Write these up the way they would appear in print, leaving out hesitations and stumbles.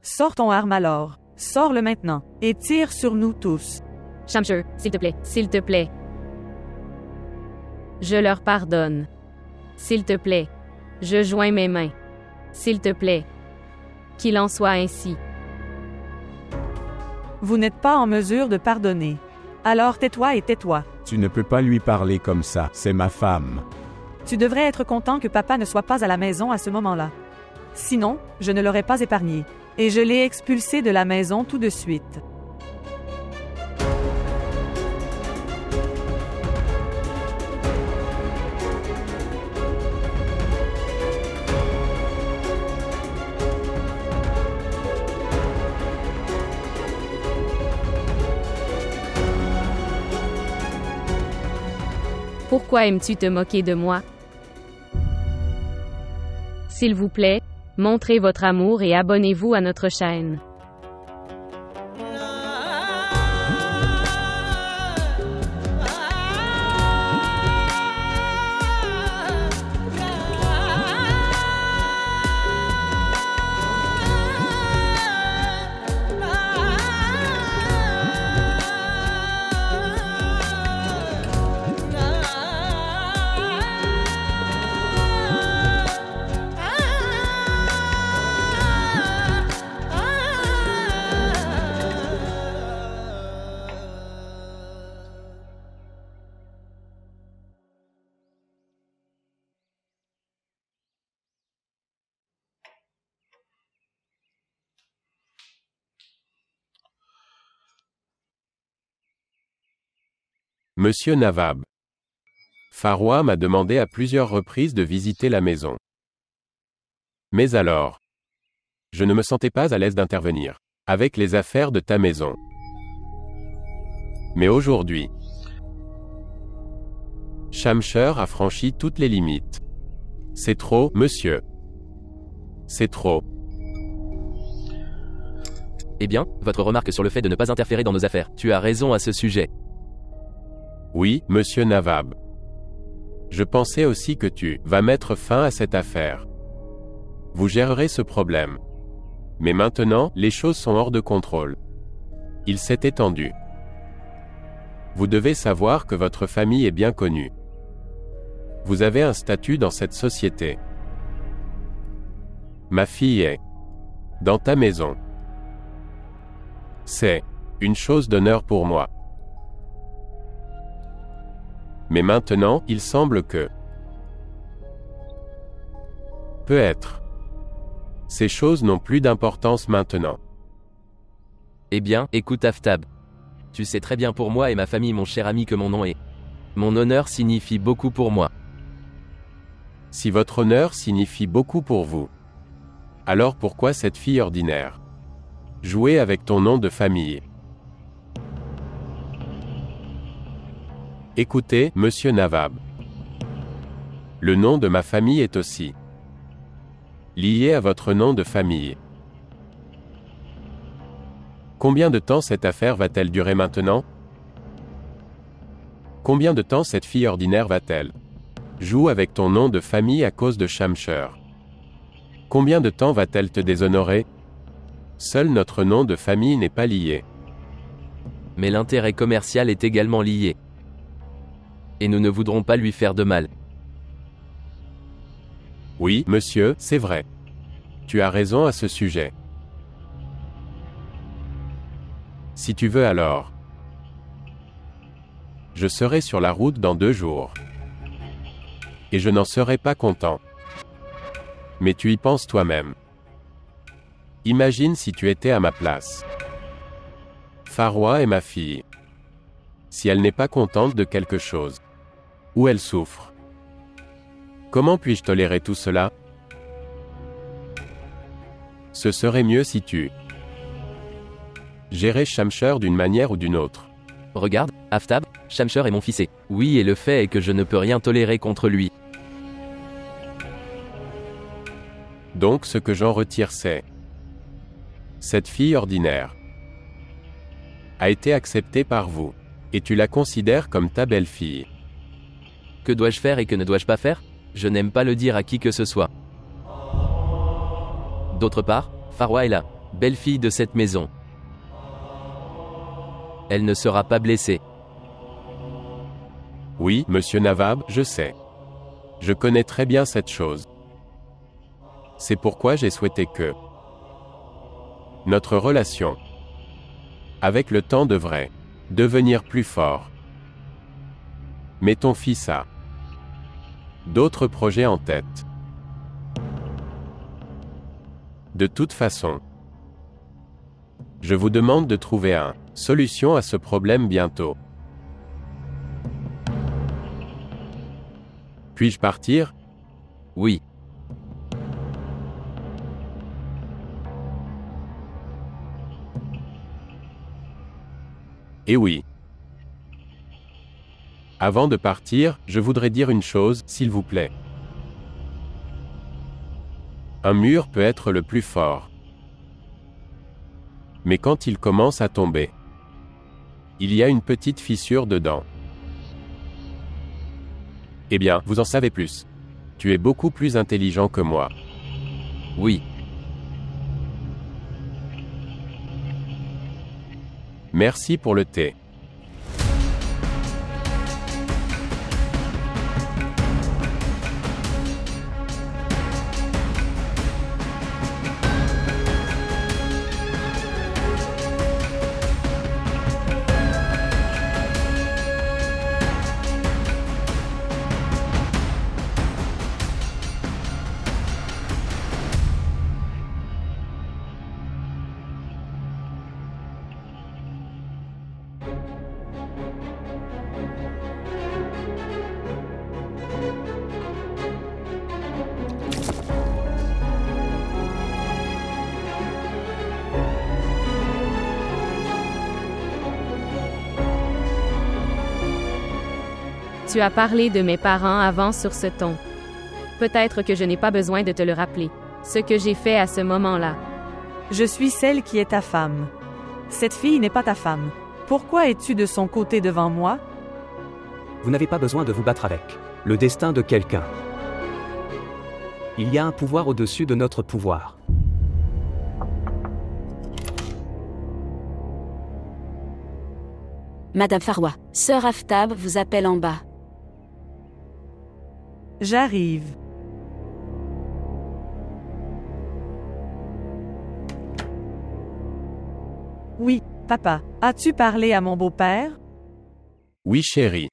Sors ton arme alors. Sors-le maintenant. Et tire sur nous tous. Shamshur, s'il te plaît, s'il te plaît. Je leur pardonne. S'il te plaît. Je joins mes mains. S'il te plaît. Qu'il en soit ainsi. Vous n'êtes pas en mesure de pardonner. Alors tais-toi et tais-toi. Tu ne peux pas lui parler comme ça, c'est ma femme. Tu devrais être content que papa ne soit pas à la maison à ce moment-là. Sinon, je ne l'aurais pas épargné. Et je l'ai expulsé de la maison tout de suite. Pourquoi aimes-tu te moquer de moi? S'il vous plaît, montrez votre amour et abonnez-vous à notre chaîne. Monsieur Nawab. Farwa m'a demandé à plusieurs reprises de visiter la maison. Mais alors, je ne me sentais pas à l'aise d'intervenir avec les affaires de ta maison. Mais aujourd'hui, Shamshur a franchi toutes les limites. C'est trop, monsieur. C'est trop. Eh bien, votre remarque sur le fait de ne pas interférer dans nos affaires, tu as raison à ce sujet. Oui, monsieur Nawab. Je pensais aussi que tu vas mettre fin à cette affaire. Vous gérerez ce problème. Mais maintenant, les choses sont hors de contrôle. Il s'est étendu. Vous devez savoir que votre famille est bien connue. Vous avez un statut dans cette société. Ma fille est dans ta maison. C'est une chose d'honneur pour moi. Mais maintenant, il semble que peut-être ces choses n'ont plus d'importance maintenant. Eh bien, écoute Aftab. Tu sais très bien pour moi et ma famille, mon cher ami, que mon nom est. Mon honneur signifie beaucoup pour moi. Si votre honneur signifie beaucoup pour vous, alors pourquoi cette fille ordinaire jouer avec ton nom de famille? Écoutez, monsieur Nawab. Le nom de ma famille est aussi lié à votre nom de famille. Combien de temps cette affaire va-t-elle durer maintenant? Combien de temps cette fille ordinaire va-t-elle jouer avec ton nom de famille à cause de Shamshur? Combien de temps va-t-elle te déshonorer? Seul notre nom de famille n'est pas lié. Mais l'intérêt commercial est également lié. Et nous ne voudrons pas lui faire de mal. Oui, monsieur, c'est vrai. Tu as raison à ce sujet. Si tu veux alors, je serai sur la route dans 2 jours. Et je n'en serai pas content. Mais tu y penses toi-même. Imagine si tu étais à ma place. Farwa est ma fille. Si elle n'est pas contente de quelque chose, ou elle souffre, comment puis-je tolérer tout cela? Ce serait mieux si tu gérais Shamshur d'une manière ou d'une autre. Regarde, Aftab, Shamshur est mon fils et... Oui, et le fait est que je ne peux rien tolérer contre lui. Donc ce que j'en retire c'est... Cette fille ordinaire a été acceptée par vous, et tu la considères comme ta belle-fille. Que dois-je faire et que ne dois-je pas faire? Je n'aime pas le dire à qui que ce soit. D'autre part, Farwa est là. Belle-fille de cette maison. Elle ne sera pas blessée. Oui, monsieur Navab, je sais. Je connais très bien cette chose. C'est pourquoi j'ai souhaité que notre relation, avec le temps, devrait devenir plus fort. Mais ton fils a d'autres projets en tête. De toute façon, je vous demande de trouver une solution à ce problème bientôt. Puis-je partir? Oui. Eh oui. Avant de partir, je voudrais dire une chose, s'il vous plaît. Un mur peut être le plus fort. Mais quand il commence à tomber, il y a une petite fissure dedans. Eh bien, vous en savez plus. Tu es beaucoup plus intelligent que moi. Oui. Merci pour le thé. Tu as parlé de mes parents avant sur ce ton. Peut-être que je n'ai pas besoin de te le rappeler. Ce que j'ai fait à ce moment-là. Je suis celle qui est ta femme. Cette fille n'est pas ta femme. Pourquoi es-tu de son côté devant moi? Vous n'avez pas besoin de vous battre avec le destin de quelqu'un. Il y a un pouvoir au-dessus de notre pouvoir. Madame Farwa, Sœur Aftab vous appelle en bas. J'arrive. Oui, papa, as-tu parlé à mon beau-père? Oui, chérie.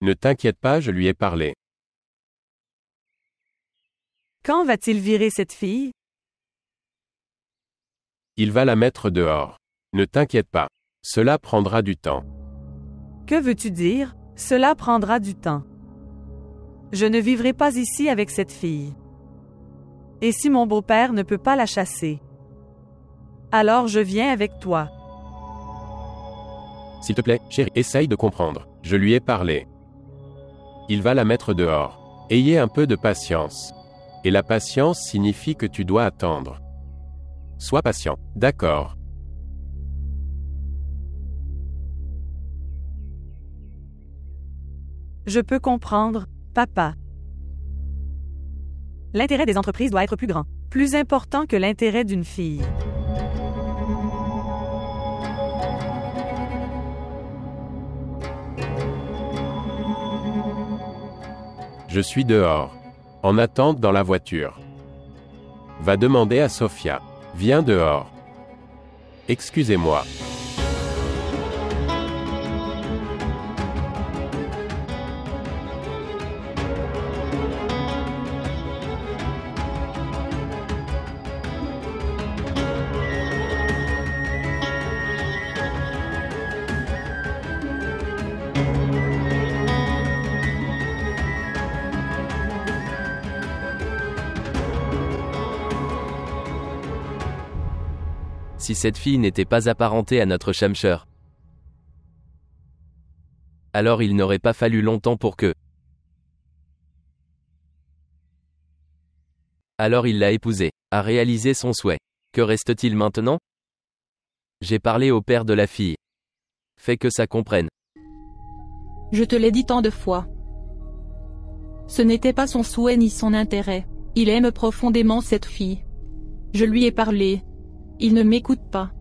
Ne t'inquiète pas, je lui ai parlé. Quand va-t-il virer cette fille? Il va la mettre dehors. Ne t'inquiète pas. Cela prendra du temps. Que veux-tu dire? Cela prendra du temps. Je ne vivrai pas ici avec cette fille. Et si mon beau-père ne peut pas la chasser? Alors je viens avec toi. S'il te plaît, chérie, essaye de comprendre. Je lui ai parlé. Il va la mettre dehors. Ayez un peu de patience. Et la patience signifie que tu dois attendre. Sois patient, d'accord? Je peux comprendre, papa. L'intérêt des entreprises doit être plus grand, plus important que l'intérêt d'une fille. Je suis dehors. En attente dans la voiture. Va demander à Sophia. Viens dehors. Excusez-moi. Si cette fille n'était pas apparentée à notre Shamsher, alors il n'aurait pas fallu longtemps pour que... Alors il l'a épousée, a réalisé son souhait. Que reste-t-il maintenant? J'ai parlé au père de la fille. Fais que ça comprenne. Je te l'ai dit tant de fois. Ce n'était pas son souhait ni son intérêt. Il aime profondément cette fille. Je lui ai parlé. Il ne m'écoute pas.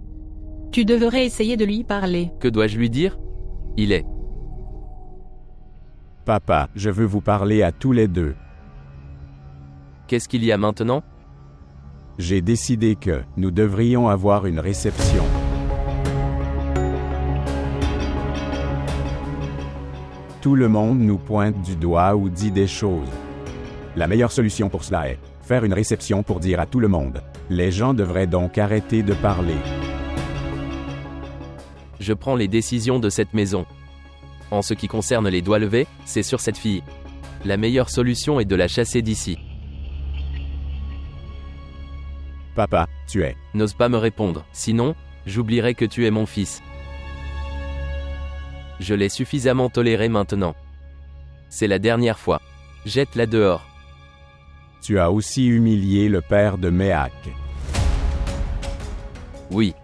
Tu devrais essayer de lui parler. Que dois-je lui dire? Il est. Papa, je veux vous parler à tous les deux. Qu'est-ce qu'il y a maintenant? J'ai décidé que nous devrions avoir une réception. Tout le monde nous pointe du doigt ou dit des choses. La meilleure solution pour cela est faire une réception pour dire à tout le monde. Les gens devraient donc arrêter de parler. Je prends les décisions de cette maison. En ce qui concerne les doigts levés, c'est sur cette fille. La meilleure solution est de la chasser d'ici. Papa, tu es. N'ose pas me répondre, sinon, j'oublierai que tu es mon fils. Je l'ai suffisamment toléré maintenant. C'est la dernière fois. Jette-la dehors. Tu as aussi humilié le père de Méac. Oui.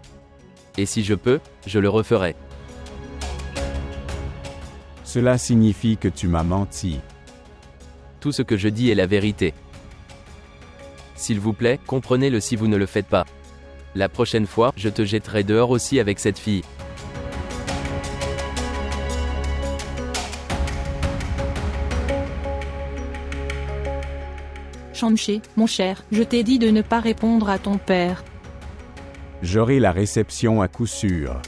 Et si je peux, je le referai. Cela signifie que tu m'as menti. Tout ce que je dis est la vérité. S'il vous plaît, comprenez-le si vous ne le faites pas. La prochaine fois, je te jetterai dehors aussi avec cette fille. Shamsher, mon cher, je t'ai dit de ne pas répondre à ton père. J'aurai la réception à coup sûr.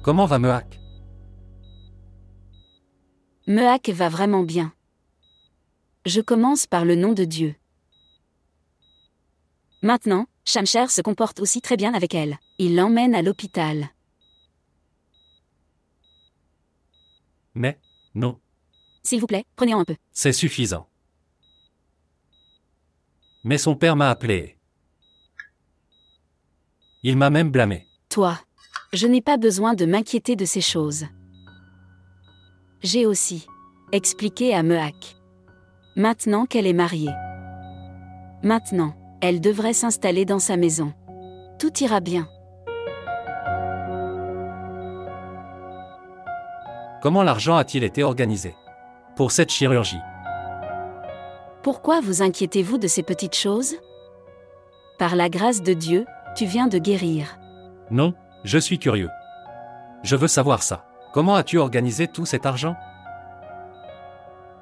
Comment va Méac? Méac va vraiment bien. Je commence par le nom de Dieu. Maintenant, Shamsher se comporte aussi très bien avec elle. Il l'emmène à l'hôpital. Mais, non, S'il vous plaît, prenez-en un peu. c'est suffisant. Mais son père m'a appelé. Il m'a même blâmé. Toi, je n'ai pas besoin de m'inquiéter de ces choses. J'ai aussi expliqué à Méac. Maintenant qu'elle est mariée. Maintenant, elle devrait s'installer dans sa maison. Tout ira bien. Comment l'argent a-t-il été organisé pour cette chirurgie? Pourquoi vous inquiétez-vous de ces petites choses? Par la grâce de Dieu, tu viens de guérir. Non, je suis curieux. Je veux savoir ça. Comment as-tu organisé tout cet argent?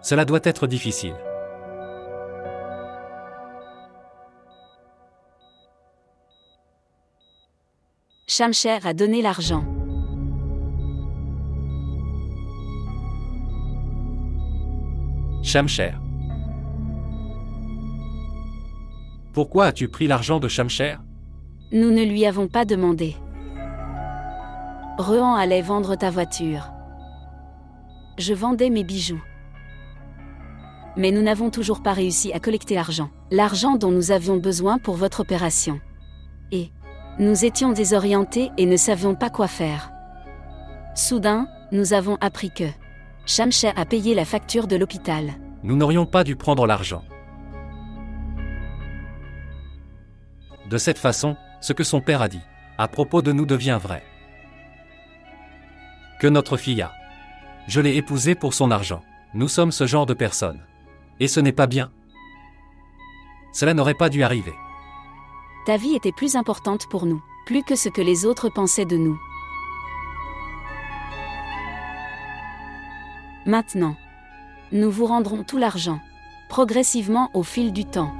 Cela doit être difficile. Shamsher a donné l'argent. Shamsher. Pourquoi as-tu pris l'argent de Shamsher? Nous ne lui avons pas demandé. Rehan allait vendre ta voiture. Je vendais mes bijoux. Mais nous n'avons toujours pas réussi à collecter l'argent. L'argent dont nous avions besoin pour votre opération. Et nous étions désorientés et ne savions pas quoi faire. Soudain, nous avons appris que Shamsher a payé la facture de l'hôpital. Nous n'aurions pas dû prendre l'argent. De cette façon, ce que son père a dit à propos de nous devient vrai. Que notre fille a. Je l'ai épousée pour son argent. Nous sommes ce genre de personnes. Et ce n'est pas bien. Cela n'aurait pas dû arriver. Ta vie était plus importante pour nous, plus que ce que les autres pensaient de nous. Maintenant, nous vous rendrons tout l'argent, progressivement au fil du temps.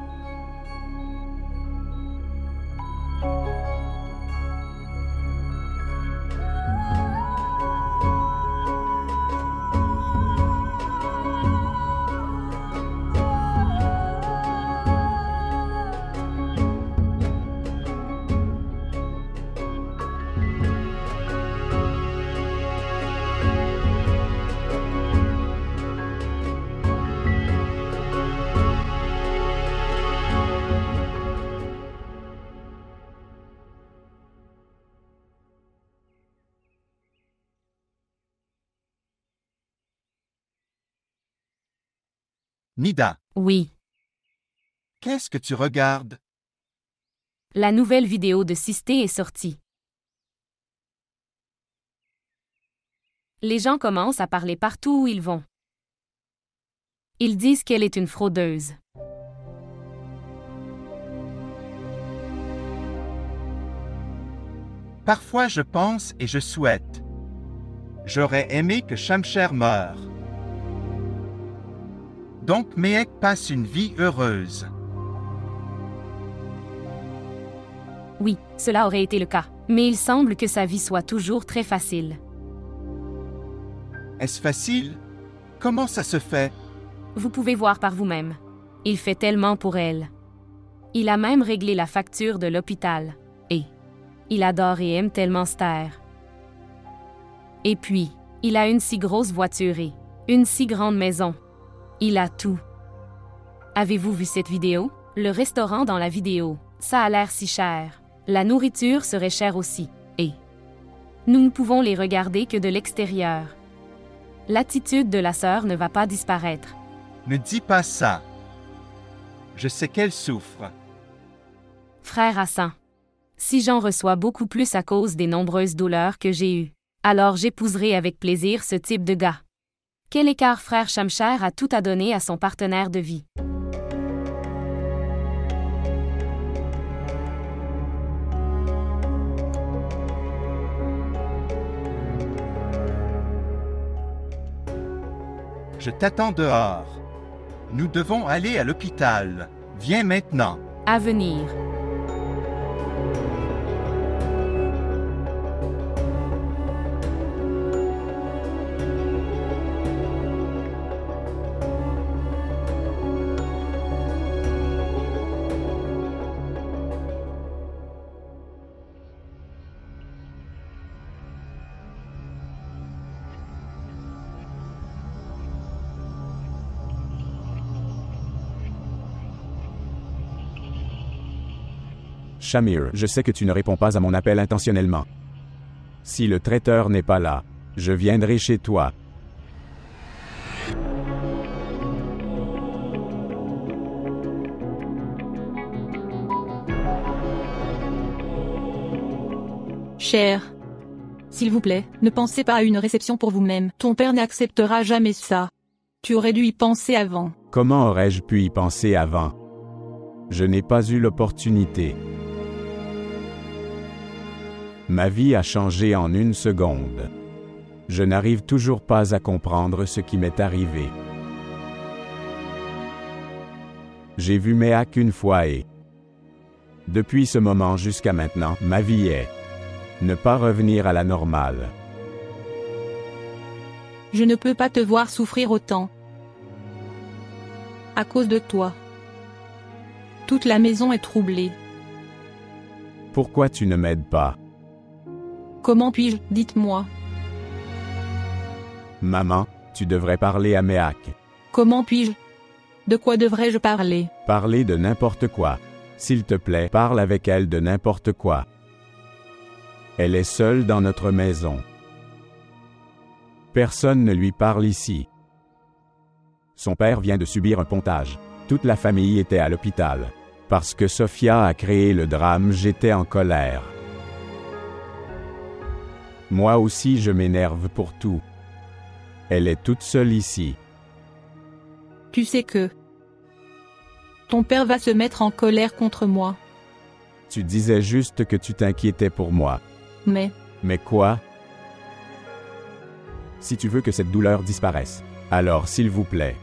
Nida, Oui. qu'est-ce que tu regardes? La nouvelle vidéo de Sisté est sortie. Les gens commencent à parler partout où ils vont. Ils disent qu'elle est une fraudeuse. Parfois je pense et je souhaite. J'aurais aimé que Shamsher meure. Donc Mehek passe une vie heureuse. Oui, cela aurait été le cas. Mais il semble que sa vie soit toujours très facile. Est-ce facile? Comment ça se fait? Vous pouvez voir par vous-même. Il fait tellement pour elle. Il a même réglé la facture de l'hôpital. Et il adore et aime tellement Ster. Et puis, il a une si grosse voiture et une si grande maison. Il a tout. Avez-vous vu cette vidéo? Le restaurant dans la vidéo, ça a l'air si cher. La nourriture serait chère aussi. Et nous ne pouvons les regarder que de l'extérieur. L'attitude de la sœur ne va pas disparaître. Ne dis pas ça. Je sais qu'elle souffre. Frère Hassan, si j'en reçois beaucoup plus à cause des nombreuses douleurs que j'ai eues, alors j'épouserai avec plaisir ce type de gars. Quel écart frère Shamsher a tout à donner à son partenaire de vie. Je t'attends dehors. Nous devons aller à l'hôpital. Viens maintenant. À venir. Shamir, je sais que tu ne réponds pas à mon appel intentionnellement. Si le traiteur n'est pas là, je viendrai chez toi. Cher. S'il vous plaît, ne pensez pas à une réception pour vous-même. Ton père n'acceptera jamais ça. Tu aurais dû y penser avant. Comment aurais-je pu y penser avant? Je n'ai pas eu l'opportunité. Ma vie a changé en une seconde. Je n'arrive toujours pas à comprendre ce qui m'est arrivé. J'ai vu Mehak une fois et depuis ce moment jusqu'à maintenant, ma vie est ne pas revenir à la normale. Je ne peux pas te voir souffrir autant. À cause de toi. Toute la maison est troublée. Pourquoi tu ne m'aides pas? Comment puis-je, dites-moi. Maman, tu devrais parler à Mehak. Comment puis-je? De quoi devrais-je parler? Parler de n'importe quoi. S'il te plaît, parle avec elle de n'importe quoi. Elle est seule dans notre maison. Personne ne lui parle ici. Son père vient de subir un pontage. Toute la famille était à l'hôpital. Parce que Sophia a créé le drame, j'étais en colère. Moi aussi je m'énerve pour tout. Elle est toute seule ici. Tu sais que ton père va se mettre en colère contre moi. Tu disais juste que tu t'inquiétais pour moi. Mais quoi? Si tu veux que cette douleur disparaisse, alors s'il vous plaît,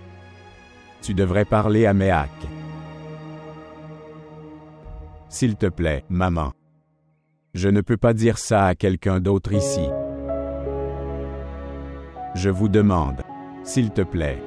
tu devrais parler à Mehak. S'il te plaît, maman. Je ne peux pas dire ça à quelqu'un d'autre ici. Je vous demande, s'il te plaît.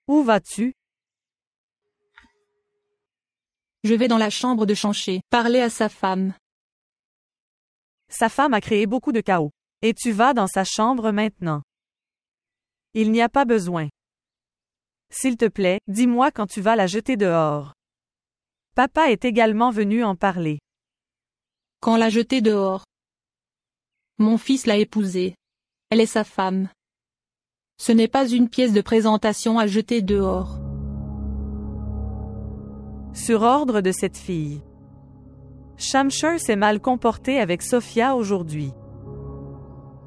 Où vas-tu? Je vais dans la chambre de Shanché, parler à sa femme. Sa femme a créé beaucoup de chaos. Et tu vas dans sa chambre maintenant. Il n'y a pas besoin. S'il te plaît, dis-moi quand tu vas la jeter dehors. Papa est également venu en parler. Quand la jeter dehors. Mon fils l'a épousée. Elle est sa femme. Ce n'est pas une pièce de présentation à jeter dehors. Sur ordre de cette fille. Shamshir s'est mal comporté avec Sophia aujourd'hui.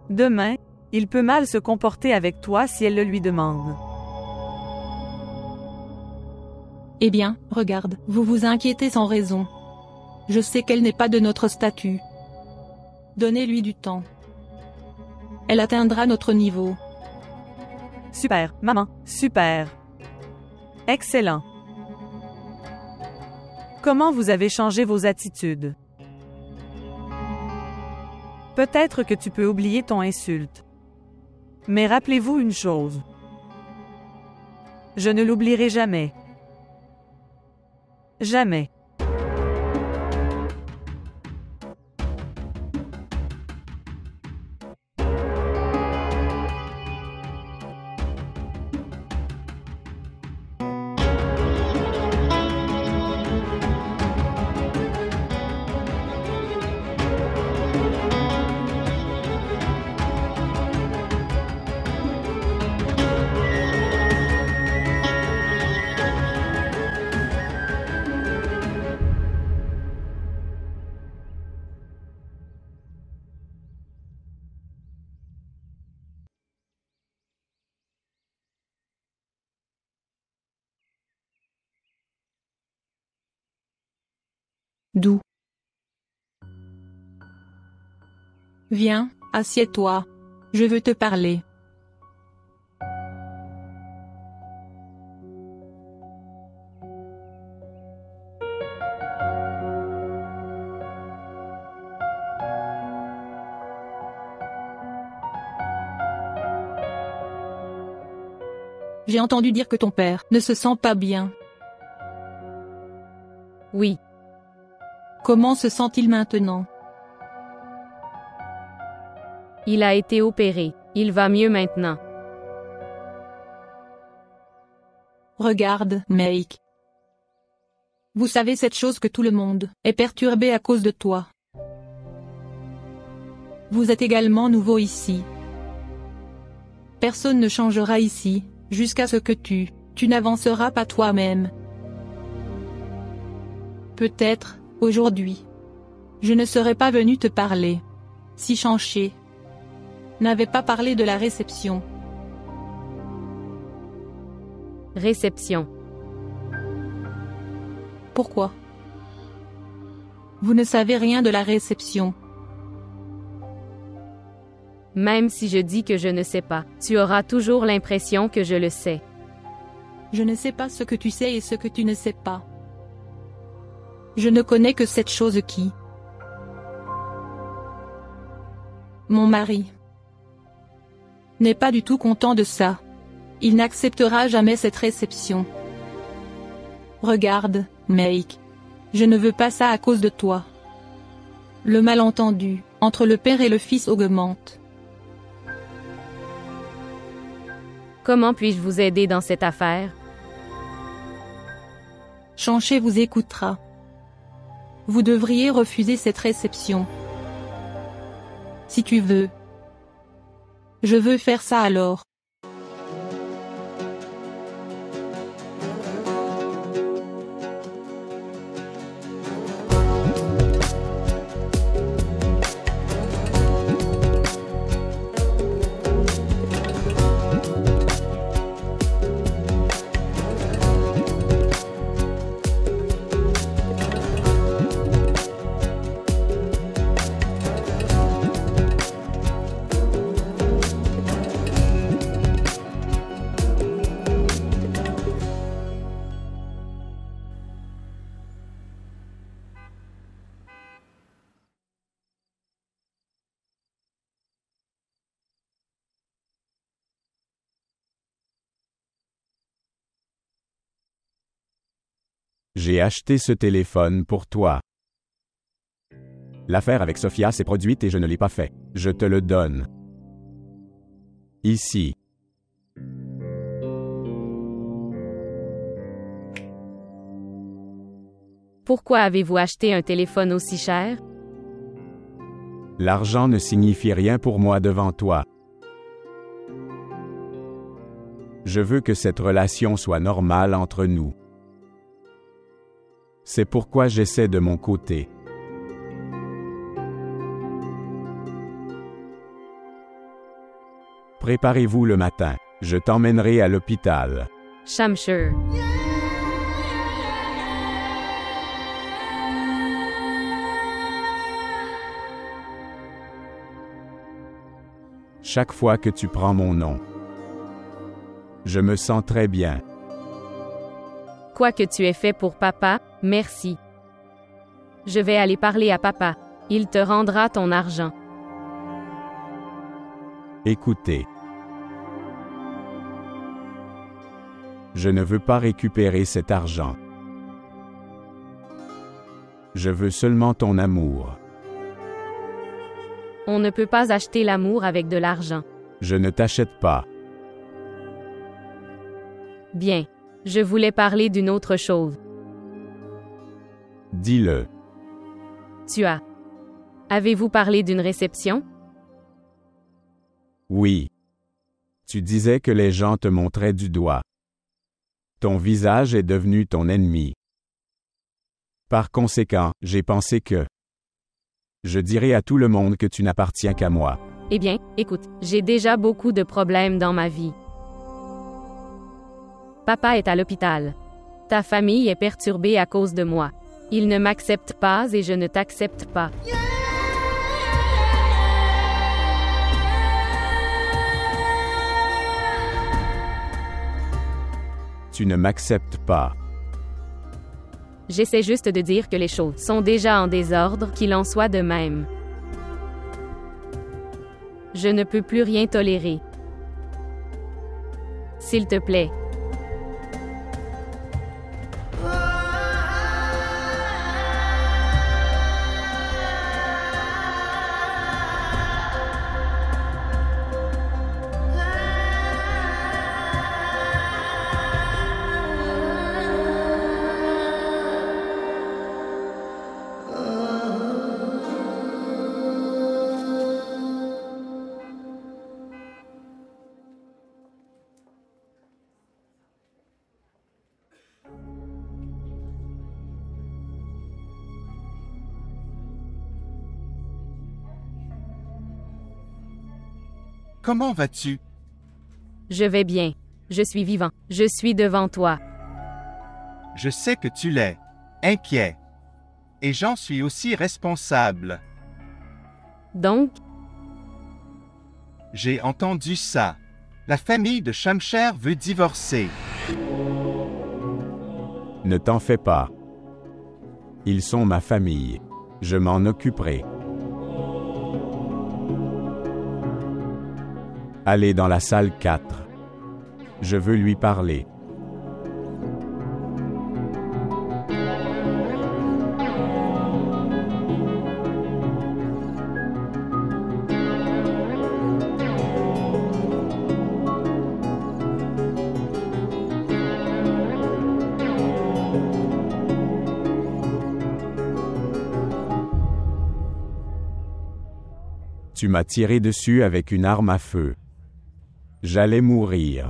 Demain, il peut mal se comporter avec toi si elle le lui demande. Eh bien, regarde, vous vous inquiétez sans raison. Je sais qu'elle n'est pas de notre statut. Donnez-lui du temps. Elle atteindra notre niveau. Super, maman, super. Excellent. Comment vous avez changé vos attitudes? Peut-être que tu peux oublier ton insulte. Mais rappelez-vous une chose. Je ne l'oublierai jamais. Jamais. D'où? Viens, assieds-toi. Je veux te parler. J'ai entendu dire que ton père ne se sent pas bien. Oui. Comment se sent-il maintenant? Il a été opéré. Il va mieux maintenant. Regarde, Meik. Vous savez cette chose que tout le monde est perturbé à cause de toi. Vous êtes également nouveau ici. Personne ne changera ici, jusqu'à ce que tu n'avanceras pas toi-même. Peut-être, aujourd'hui, je ne serais pas venu te parler. Si Shanché n'avait pas parlé de la réception. Réception. Pourquoi? Vous ne savez rien de la réception. Même si je dis que je ne sais pas, tu auras toujours l'impression que je le sais. Je ne sais pas ce que tu sais et ce que tu ne sais pas. Je ne connais que cette chose qui... Mon mari n'est pas du tout content de ça. Il n'acceptera jamais cette réception. Regarde, Meik. Je ne veux pas ça à cause de toi. Le malentendu entre le père et le fils augmente. Comment puis-je vous aider dans cette affaire? Shanché vous écoutera. Vous devriez refuser cette réception. Si tu veux. Je veux faire ça alors. J'ai acheté ce téléphone pour toi. L'affaire avec Sophia s'est produite et je ne l'ai pas fait. Je te le donne. Ici. Pourquoi avez-vous acheté un téléphone aussi cher? L'argent ne signifie rien pour moi devant toi. Je veux que cette relation soit normale entre nous. C'est pourquoi j'essaie de mon côté. Préparez-vous le matin. Je t'emmènerai à l'hôpital. Shamshir. Chaque fois que tu prends mon nom, je me sens très bien. Quoi que tu aies fait pour papa, merci. Je vais aller parler à papa. Il te rendra ton argent. Écoutez. Je ne veux pas récupérer cet argent. Je veux seulement ton amour. On ne peut pas acheter l'amour avec de l'argent. Je ne t'achète pas. Bien. Je voulais parler d'une autre chose. Dis-le. Avez-vous parlé d'une réception? Oui. Tu disais que les gens te montraient du doigt. Ton visage est devenu ton ennemi. Par conséquent, j'ai pensé que je dirai à tout le monde que tu n'appartiens qu'à moi. Eh bien, écoute, j'ai déjà beaucoup de problèmes dans ma vie. Papa est à l'hôpital. Ta famille est perturbée à cause de moi. Il ne m'accepte pas et je ne t'accepte pas. Tu ne m'acceptes pas. J'essaie juste de dire que les choses sont déjà en désordre, qu'il en soit de même. Je ne peux plus rien tolérer. S'il te plaît. Comment vas-tu? Je vais bien. Je suis vivant. Je suis devant toi. Je sais que tu l'es. Inquiet. Et j'en suis aussi responsable. Donc? J'ai entendu ça. La famille de Shamshir veut divorcer. Ne t'en fais pas. Ils sont ma famille. Je m'en occuperai. Allez dans la salle 4. Je veux lui parler. Tu m'as tiré dessus avec une arme à feu. J'allais mourir.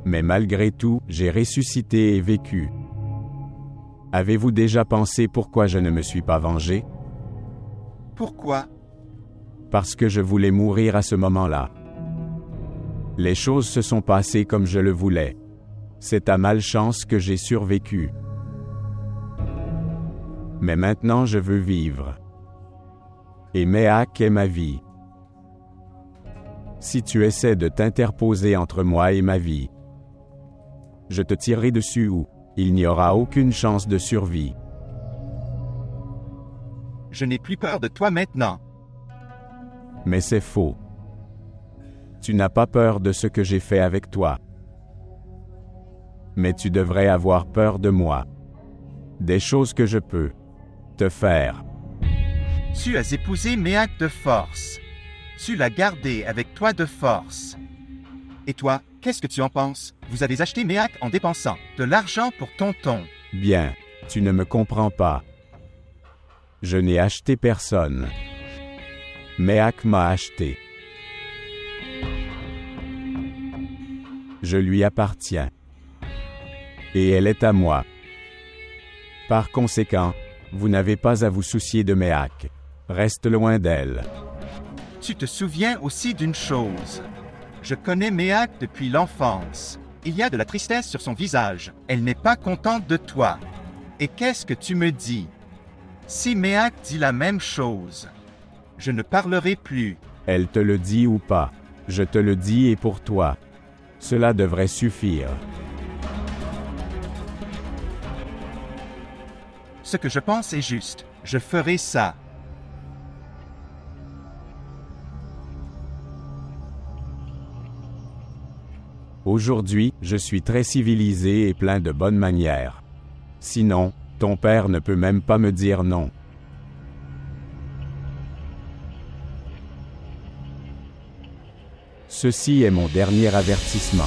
Mais malgré tout, j'ai ressuscité et vécu. Avez-vous déjà pensé pourquoi je ne me suis pas vengé? Pourquoi? Parce que je voulais mourir à ce moment-là. Les choses se sont passées comme je le voulais. C'est à malchance que j'ai survécu. Mais maintenant je veux vivre. Et Méac est ma vie. Si tu essaies de t'interposer entre moi et ma vie, je te tirerai dessus ou il n'y aura aucune chance de survie. Je n'ai plus peur de toi maintenant. Mais c'est faux. Tu n'as pas peur de ce que j'ai fait avec toi. Mais tu devrais avoir peur de moi. Des choses que je peux te faire. Tu as épousé Méac de force. Tu l'as gardé avec toi de force. Et toi, qu'est-ce que tu en penses? Vous avez acheté Méac en dépensant de l'argent pour Tonton. Bien, tu ne me comprends pas. Je n'ai acheté personne. Méac m'a acheté. Je lui appartiens. Et elle est à moi. Par conséquent, vous n'avez pas à vous soucier de Méac. Reste loin d'elle. Tu te souviens aussi d'une chose. Je connais Méac depuis l'enfance. Il y a de la tristesse sur son visage. Elle n'est pas contente de toi. Et qu'est-ce que tu me dis? Si Méac dit la même chose, je ne parlerai plus. Elle te le dit ou pas. Je te le dis et pour toi. Cela devrait suffire. Ce que je pense est juste. Je ferai ça. Aujourd'hui, je suis très civilisé et plein de bonnes manières. Sinon, ton père ne peut même pas me dire non. Ceci est mon dernier avertissement.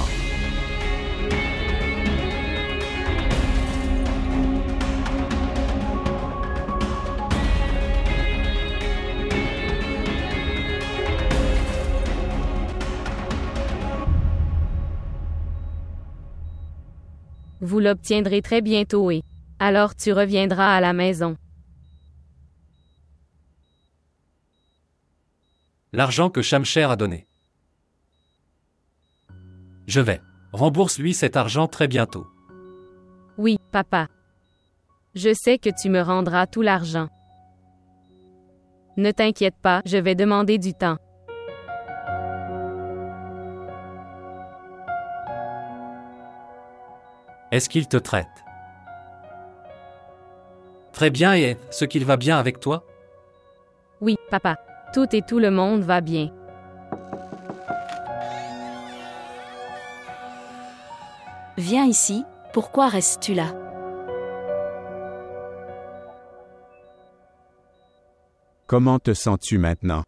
Vous l'obtiendrez très bientôt et alors tu reviendras à la maison. L'argent que Shamsher a donné. Je vais. Rembourse-lui cet argent très bientôt. Oui, papa. Je sais que tu me rendras tout l'argent. Ne t'inquiète pas, je vais demander du temps. Est-ce qu'il te traite très bien et est-ce qu'il va bien avec toi? Oui, papa. Tout et tout le monde va bien. Viens ici, pourquoi restes-tu là? Comment te sens-tu maintenant?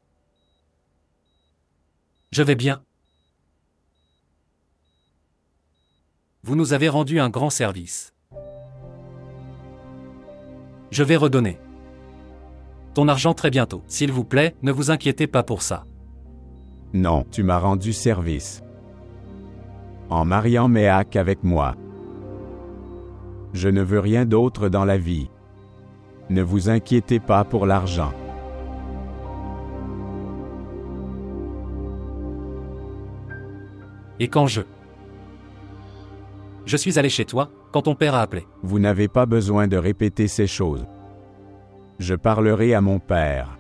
Je vais bien. Vous nous avez rendu un grand service. Je vais redonner ton argent très bientôt. S'il vous plaît, ne vous inquiétez pas pour ça. Non, tu m'as rendu service. En mariant Méac avec moi. Je ne veux rien d'autre dans la vie. Ne vous inquiétez pas pour l'argent. Et quand je suis allé chez toi, quand ton père a appelé. Vous n'avez pas besoin de répéter ces choses. Je parlerai à mon père.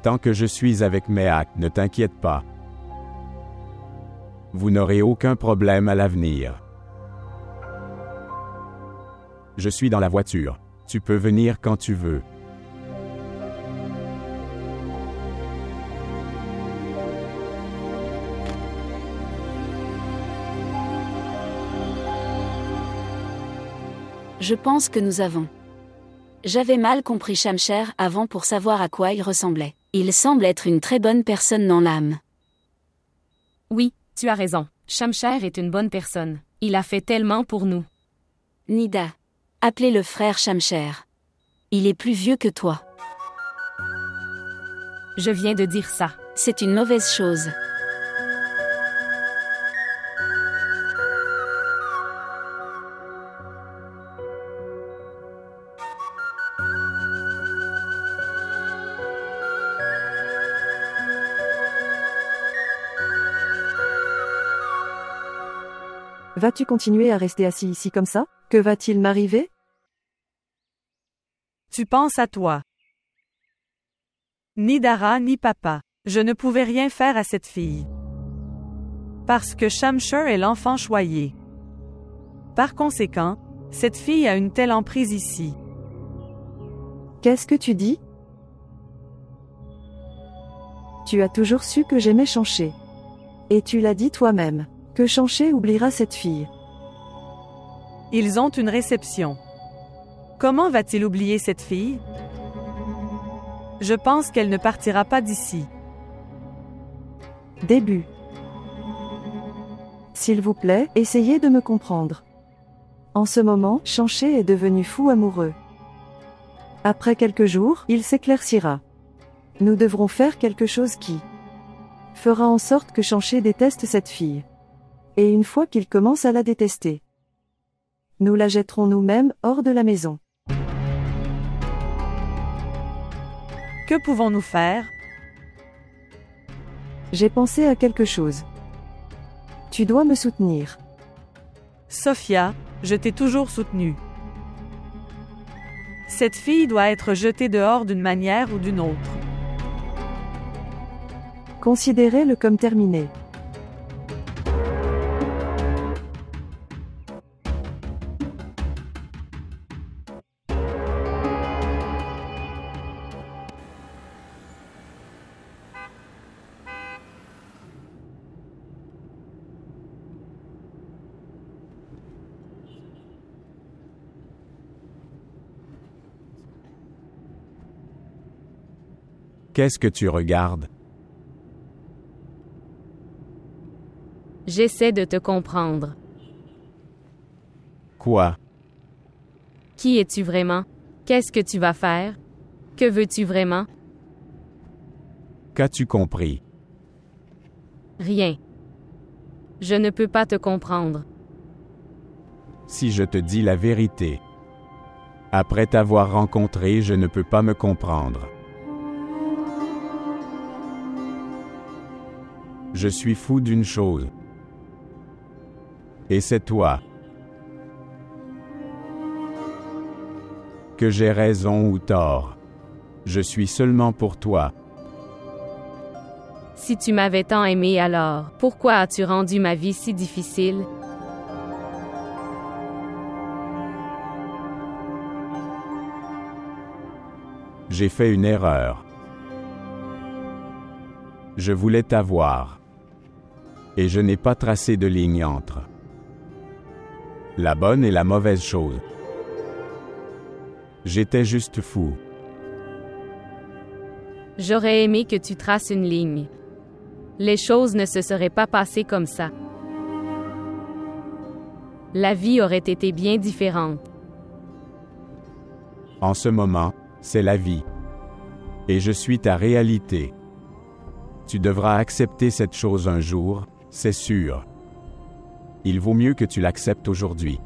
Tant que je suis avec Méac, ne t'inquiète pas. Vous n'aurez aucun problème à l'avenir. Je suis dans la voiture. Tu peux venir quand tu veux. Je pense que nous avons. J'avais mal compris Shamsher avant pour savoir à quoi il ressemblait. Il semble être une très bonne personne dans l'âme. Oui, tu as raison. Shamsher est une bonne personne. Il a fait tellement pour nous. Nida, appelez le frère Shamsher. Il est plus vieux que toi. Je viens de dire ça. C'est une mauvaise chose. Vas-tu continuer à rester assis ici comme ça? Que va-t-il m'arriver? Tu penses à toi. Ni Dara ni papa. Je ne pouvais rien faire à cette fille. Parce que Shamsher est l'enfant choyé. Par conséquent, cette fille a une telle emprise ici. Qu'est-ce que tu dis? Tu as toujours su que j'aimais Shamsher. Et tu l'as dit toi-même. Que Shamsher oubliera cette fille. Ils ont une réception. Comment va-t-il oublier cette fille? Je pense qu'elle ne partira pas d'ici. Début. S'il vous plaît, essayez de me comprendre. En ce moment, Shanché est devenu fou amoureux. Après quelques jours, il s'éclaircira. Nous devrons faire quelque chose qui fera en sorte que Shanché déteste cette fille. Et une fois qu'il commence à la détester, nous la jetterons nous-mêmes hors de la maison. Que pouvons-nous faire? J'ai pensé à quelque chose. Tu dois me soutenir. Sophia, je t'ai toujours soutenue. Cette fille doit être jetée dehors d'une manière ou d'une autre. Considérez-le comme terminé. Qu'est-ce que tu regardes? J'essaie de te comprendre. Quoi? Qui es-tu vraiment? Qu'est-ce que tu vas faire? Que veux-tu vraiment? Qu'as-tu compris? Rien. Je ne peux pas te comprendre. Si je te dis la vérité. Après t'avoir rencontré, je ne peux pas me comprendre. Je suis fou d'une chose. Et c'est toi. Que j'ai raison ou tort. Je suis seulement pour toi. Si tu m'avais tant aimé alors, pourquoi as-tu rendu ma vie si difficile? J'ai fait une erreur. Je voulais t'avoir. Et je n'ai pas tracé de ligne entre la bonne et la mauvaise chose. J'étais juste fou. J'aurais aimé que tu traces une ligne. Les choses ne se seraient pas passées comme ça. La vie aurait été bien différente. En ce moment, c'est la vie. Et je suis ta réalité. Tu devras accepter cette chose un jour, c'est sûr. Il vaut mieux que tu l'acceptes aujourd'hui.